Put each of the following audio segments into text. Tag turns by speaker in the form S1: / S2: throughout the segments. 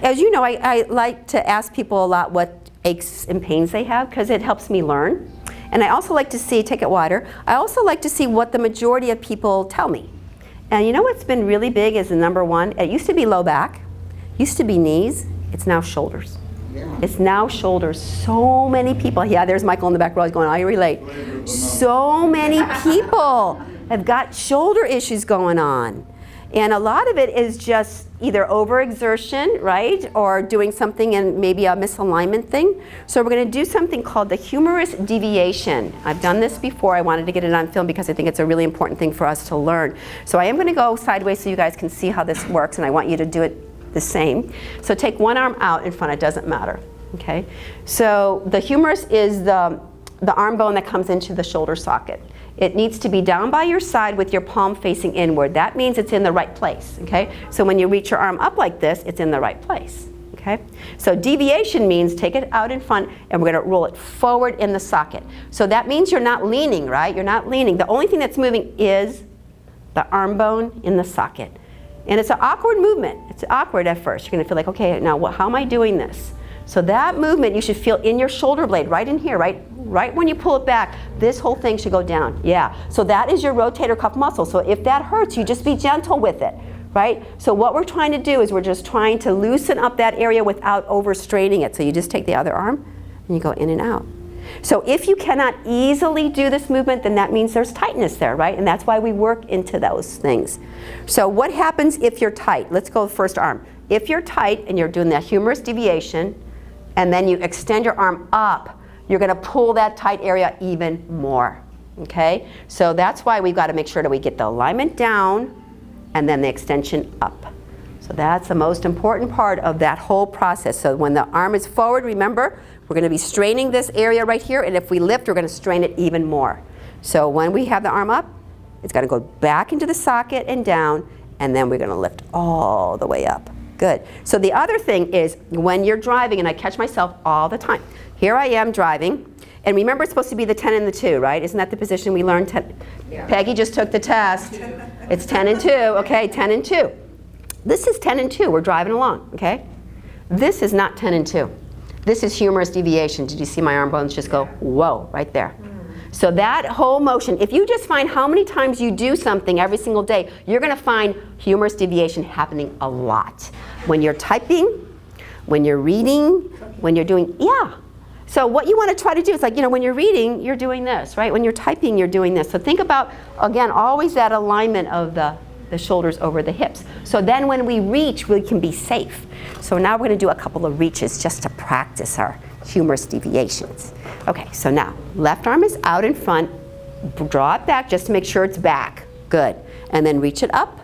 S1: as you know, I like to ask people a lot what aches and pains they have because it helps me learn. And I also like to see, take it wider, I also like to see what the majority of people tell me. And you know what's been really big is the number one, it used to be low back, used to be knees, it's now shoulders. Yeah. It's now shoulders. So many people, yeah, there's Michael in the back row, he's going, I relate. So many people have got shoulder issues going on. And a lot of it is just either overexertion, right, or doing something in maybe a misalignment thing. So we're going to do something called the humerus deviation. I've done this before. I wanted to get it on film because I think it's a really important thing for us to learn. So I am going to go sideways so you guys can see how this works, and I want you to do it the same. So take one arm out in front. It doesn't matter. Okay. So the humerus is the arm bone that comes into the shoulder socket. It needs to be down by your side with your palm facing inward. That means it's in the right place, okay? So when you reach your arm up like this, it's in the right place, okay? So deviation means take it out in front and we're gonna roll it forward in the socket. So that means you're not leaning, right? You're not leaning. The only thing that's moving is the arm bone in the socket. And it's an awkward movement. It's awkward at first. You're gonna feel like, okay, now how am I doing this? So that movement you should feel in your shoulder blade, right in here, right when you pull it back, this whole thing should go down. Yeah, so that is your rotator cuff muscle. So if that hurts, you just be gentle with it, right? So what we're trying to do is we're just trying to loosen up that area without overstraining it. So you just take the other arm and you go in and out. So if you cannot easily do this movement, then that means there's tightness there, right? And that's why we work into those things. So what happens if you're tight? Let's go first arm. If you're tight and you're doing that humerus deviation, and then you extend your arm up, you're gonna pull that tight area even more, okay? So that's why we've gotta make sure that we get the alignment down and then the extension up. So that's the most important part of that whole process. So when the arm is forward, remember, we're gonna be straining this area right here, and if we lift, we're gonna strain it even more. So when we have the arm up, it's gonna go back into the socket and down, and then we're gonna lift all the way up. Good. So the other thing is when you're driving, and I catch myself all the time. Here I am driving, and remember it's supposed to be the 10 and the 2, right? Isn't that the position we learned? Yeah. Peggy just took the test. It's 10 and 2, okay, 10 and 2. This is 10 and 2, we're driving along, okay? This is not 10 and 2. This is humerus deviation. Did you see my arm bones just go, whoa, right there? So that whole motion, if you just find how many times you do something every single day, you're gonna find humerus deviation happening a lot. When you're typing, when you're reading, when you're doing, yeah. So what you wanna try to do is like, when you're reading, you're doing this, right? When you're typing, you're doing this. So think about, again, always that alignment of the shoulders over the hips. So then when we reach, we can be safe. So now we're gonna do a couple of reaches just to practice our humerus deviations. Okay, so now, left arm is out in front, draw it back just to make sure it's back. Good. And then reach it up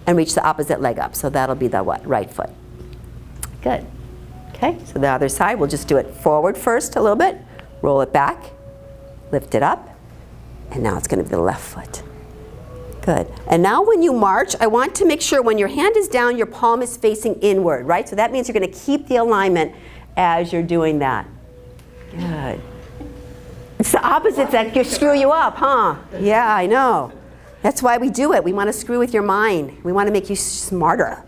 S1: and reach the opposite leg up. So that'll be the what? Right foot. Good. Okay, so the other side, we'll just do it forward first a little bit, roll it back, lift it up, and now it's gonna be the left foot. Good. And now when you march, I want to make sure when your hand is down, your palm is facing inward, right? So that means you're gonna keep the alignment as you're doing that. Good. It's the opposites that screw you up, huh? Yeah, I know. That's why we do it. We want to screw with your mind. We want to make you smarter.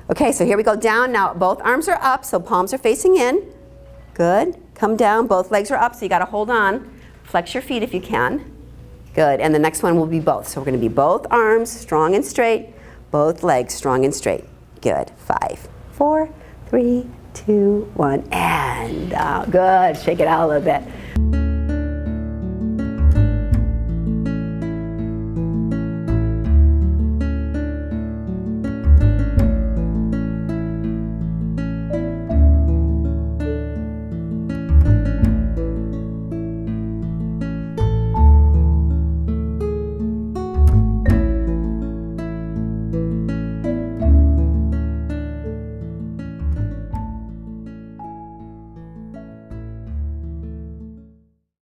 S1: Okay, so here we go down. Now both arms are up, so palms are facing in. Good. Come down. Both legs are up, so you got to hold on. Flex your feet if you can. Good. And the next one will be both. So we're going to be both arms strong and straight, both legs strong and straight. Good. 5, 4, 3, 2, 1, and out. Good. Shake it out a little bit.